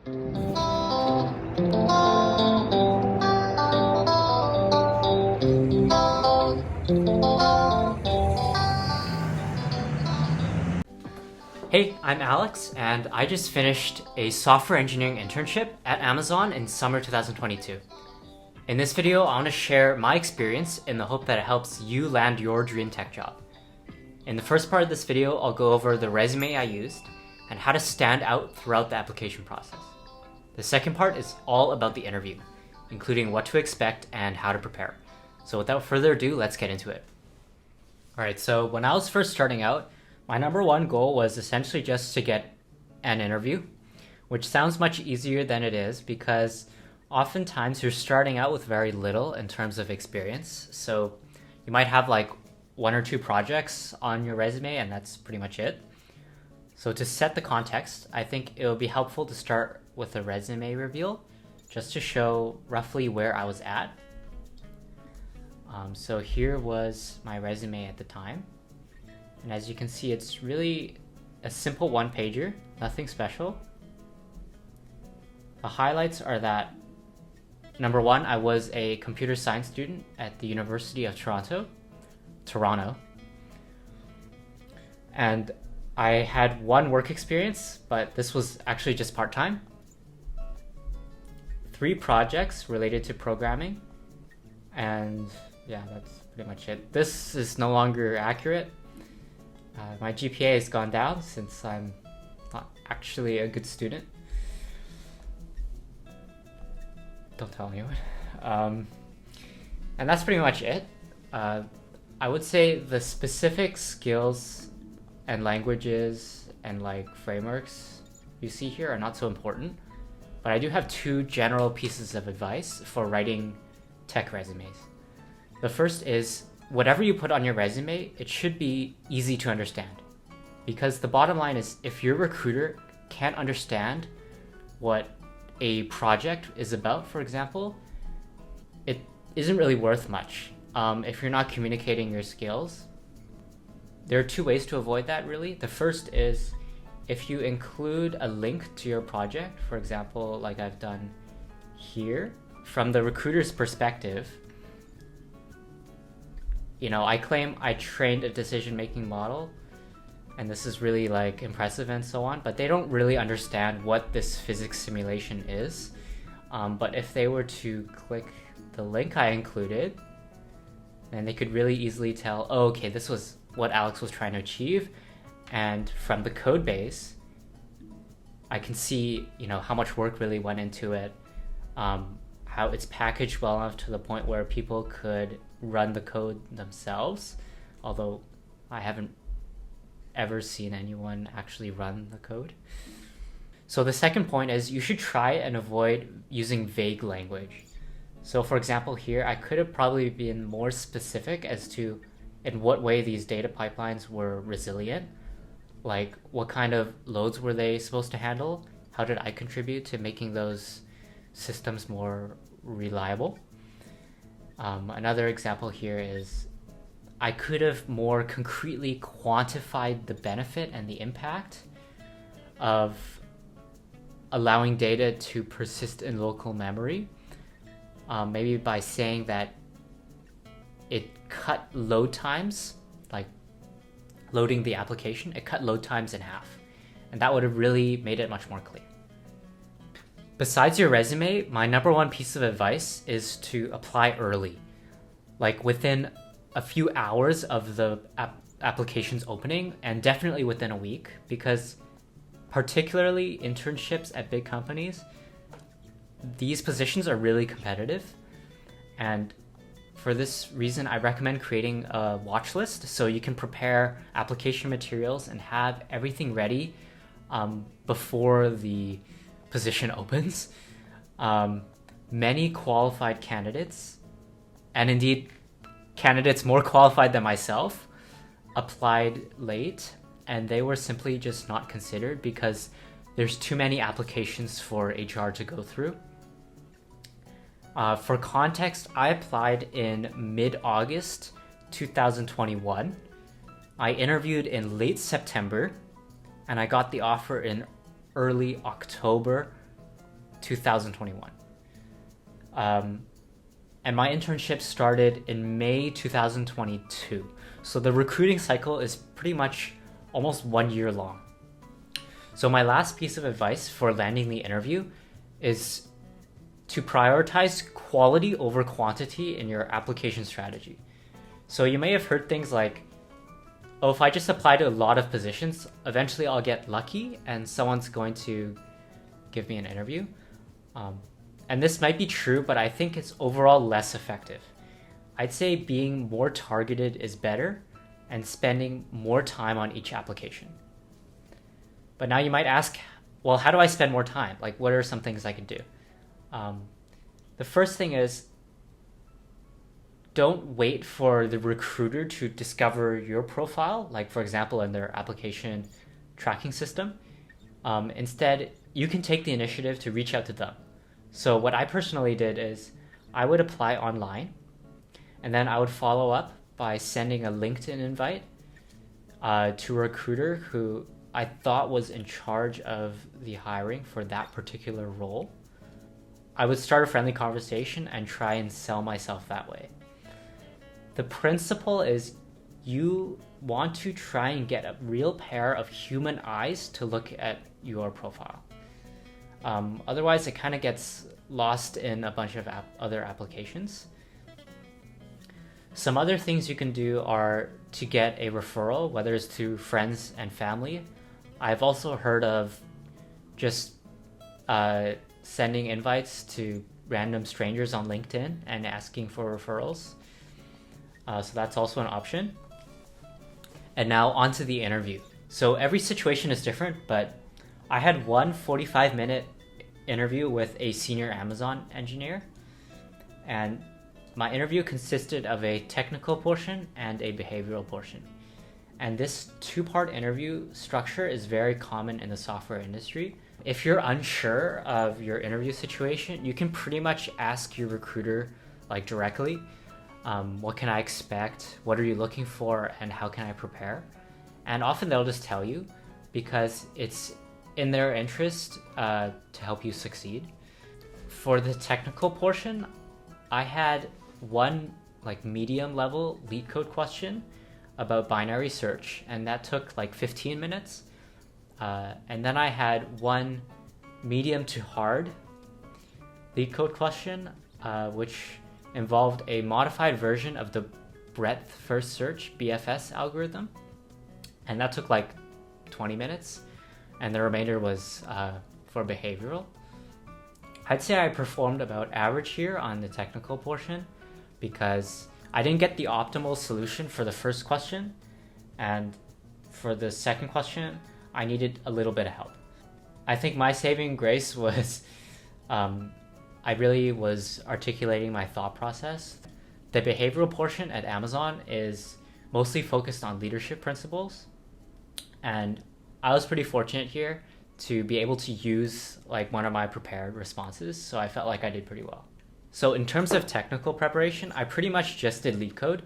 Hey, I'm Alex, and I just finished a software engineering internship at Amazon in summer 2022. In this video, I want to share my experience in the hope that it helps you land your dream tech job. In the first part of this video, I'll go over the resume I used and how to stand out throughout the application process. The second part is all about the interview, including what to expect and how to prepare. So without further ado, let's get into it. Alright, so when I was first starting out, my number one goal was essentially just to get an interview, which sounds much easier than it is because oftentimes you're starting out with very little in terms of experience. So you might have like one or two projects on your resume and that's pretty much it. So to set the context, I think it would be helpful to start with a resume reveal just to show roughly where I was at. So here was my resume at the time. And as you can see, it's really a simple one-pager, nothing special. The highlights are that, number one, I was a computer science student at the University of Toronto. And I had one work experience, but this was actually just part-time. 3 projects related to programming. And yeah, that's pretty much it. This is no longer accurate. My GPA has gone down since I'm not actually a good student. Don't tell anyone. And that's pretty much it. I would say the specific skills and languages and like frameworks you see here are not so important, but I do have 2 general pieces of advice for writing tech resumes. The first is, whatever you put on your resume, it should be easy to understand. Because the bottom line is, if your recruiter can't understand what a project is about, for example, it isn't really worth much. If you're not communicating your skills, there are 2 ways to avoid that, really. The first is if you include a link to your project, for example, like I've done here, from the recruiter's perspective, I claim I trained a decision-making model, and this is really like impressive and so on, but they don't really understand what this physics simulation is. But if they were to click the link I included, then they could really easily tell, oh, okay, this was what Alex was trying to achieve. And from the code base, I can see, how much work really went into it, how it's packaged well enough to the point where people could run the code themselves, although I haven't ever seen anyone actually run the code. So the second point is you should try and avoid using vague language. So for example here, I could have probably been more specific as to in what way these data pipelines were resilient, like what kind of loads were they supposed to handle, how did I contribute to making those systems more reliable. Another example here is I could have more concretely quantified the benefit and the impact of allowing data to persist in local memory, maybe by saying that it cut load times, like loading the application, it cut load times in half, and that would have really made it much more clear. Besides your resume, my number one piece of advice is to apply early, like within a few hours of the application's opening, and definitely within a week, because particularly internships at big companies, these positions are really competitive. And for this reason, I recommend creating a watch list so you can prepare application materials and have everything ready before the position opens. Many qualified candidates, and indeed candidates more qualified than myself, applied late, and they were simply just not considered because there's too many applications for HR to go through. For context, I applied in mid-August 2021. I interviewed in late September, and I got the offer in early October 2021. And my internship started in May 2022. So the recruiting cycle is pretty much almost 1 year long. So my last piece of advice for landing the interview is to prioritize quality over quantity in your application strategy. So you may have heard things like, oh, if I just apply to a lot of positions, eventually I'll get lucky and someone's going to give me an interview. And this might be true, but I think it's overall less effective. I'd say being more targeted is better and spending more time on each application. But now you might ask, well, how do I spend more time? Like, what are some things I can do? The first thing is, don't wait for the recruiter to discover your profile, like for example, in their application tracking system. Instead, you can take the initiative to reach out to them. So what I personally did is I would apply online, and then I would follow up by sending a LinkedIn invite to a recruiter who I thought was in charge of the hiring for that particular role. I would start a friendly conversation and try and sell myself that way. The principle is you want to try and get a real pair of human eyes to look at your profile. Otherwise, it kind of gets lost in a bunch of other applications. Some other things you can do are to get a referral, whether it's to friends and family. I've also heard of just sending invites to random strangers on LinkedIn and asking for referrals. So that's also an option. And now onto the interview. So every situation is different, but I had one 45-minute interview with a senior Amazon engineer. And my interview consisted of a technical portion and a behavioral portion. And this two-part interview structure is very common in the software industry. If you're unsure of your interview situation, you can pretty much ask your recruiter like directly, what can I expect? What are you looking for? And how can I prepare? And often they'll just tell you because it's in their interest to help you succeed. For the technical portion, I had one like medium level LeetCode question about binary search, and that took like 15 minutes. And then I had one medium to hard LeetCode question, which involved a modified version of the breadth first search BFS algorithm. And that took like 20 minutes. And the remainder was for behavioral. I'd say I performed about average here on the technical portion because I didn't get the optimal solution for the first question. And for the second question, I needed a little bit of help. I think my saving grace was I really was articulating my thought process. The behavioral portion at Amazon is mostly focused on leadership principles. And I was pretty fortunate here to be able to use like one of my prepared responses. So I felt like I did pretty well. So in terms of technical preparation, I pretty much just did LeetCode.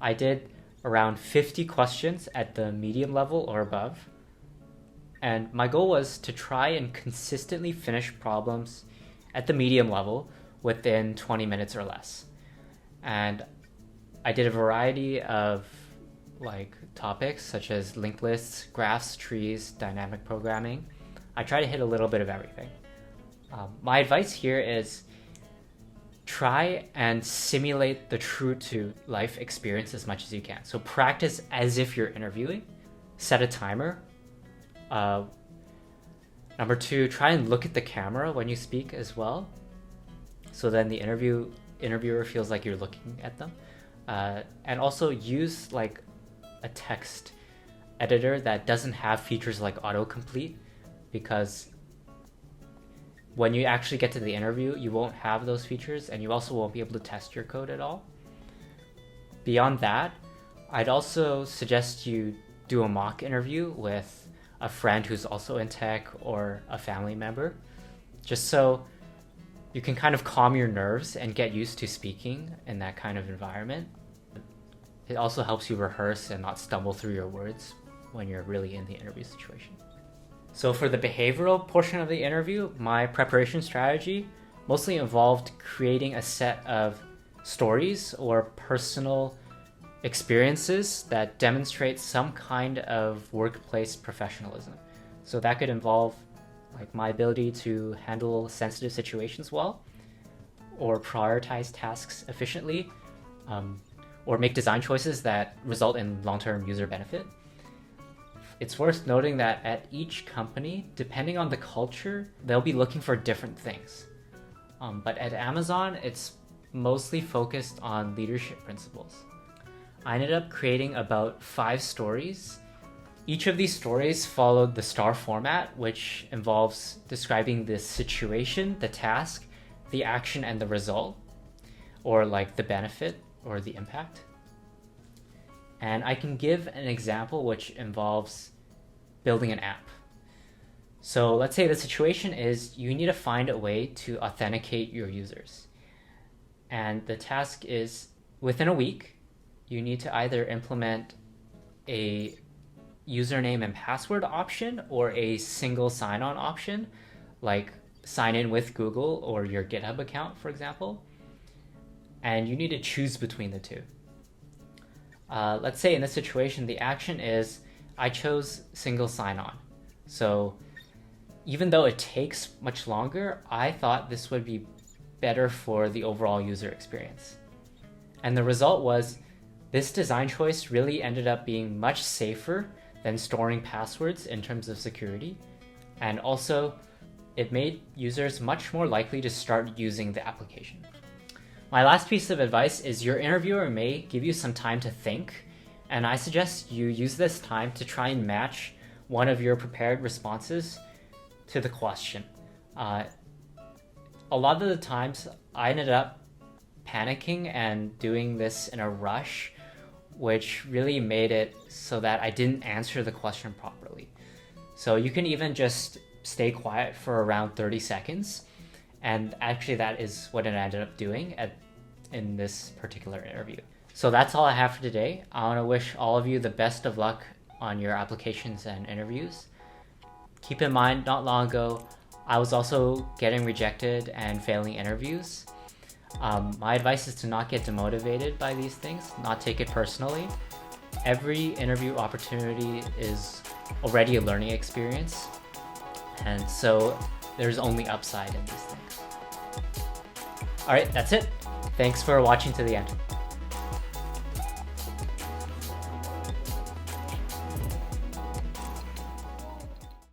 I did around 50 questions at the medium level or above. And my goal was to try and consistently finish problems at the medium level within 20 minutes or less. And I did a variety of like topics such as linked lists, graphs, trees, dynamic programming. I try to hit a little bit of everything. My advice here is try and simulate the true to life experience as much as you can. So practice as if you're interviewing. Set a timer. Number 2, try and look at the camera when you speak as well. So then the interviewer feels like you're looking at them. And also use like a text editor that doesn't have features like autocomplete, because when you actually get to the interview, you won't have those features and you also won't be able to test your code at all. Beyond that, I'd also suggest you do a mock interview with a friend who's also in tech or a family member, just so you can kind of calm your nerves and get used to speaking in that kind of environment. It also helps you rehearse and not stumble through your words when you're really in the interview situation. So for the behavioral portion of the interview, my preparation strategy mostly involved creating a set of stories or personal experiences that demonstrate some kind of workplace professionalism. So that could involve like my ability to handle sensitive situations well, or prioritize tasks efficiently, or make design choices that result in long-term user benefit. It's worth noting that at each company, depending on the culture, they'll be looking for different things. But at Amazon, it's mostly focused on leadership principles. I ended up creating about 5 stories. Each of these stories followed the STAR format, which involves describing the situation, the task, the action, and the result, or like the benefit or the impact. And I can give an example which involves building an app. So let's say the situation is you need to find a way to authenticate your users. And the task is within a week, you need to either implement a username and password option or a single sign-on option, like sign in with Google or your GitHub account, for example. And you need to choose between the two. Let's say in this situation, the action is I chose single sign-on. So even though it takes much longer, I thought this would be better for the overall user experience. And the result was this design choice really ended up being much safer than storing passwords in terms of security. And also, it made users much more likely to start using the application. My last piece of advice is your interviewer may give you some time to think, and I suggest you use this time to try and match one of your prepared responses to the question. A lot of the times, I ended up panicking and doing this in a rush, which really made it so that I didn't answer the question properly. So you can even just stay quiet for around 30 seconds. And actually that is what I ended up doing in this particular interview. So that's all I have for today. I want to wish all of you the best of luck on your applications and interviews. Keep in mind, not long ago, I was also getting rejected and failing interviews. My advice is to not get demotivated by these things, not take it personally. Every interview opportunity is already a learning experience, and so there's only upside in these things. All right, that's it. Thanks for watching to the end.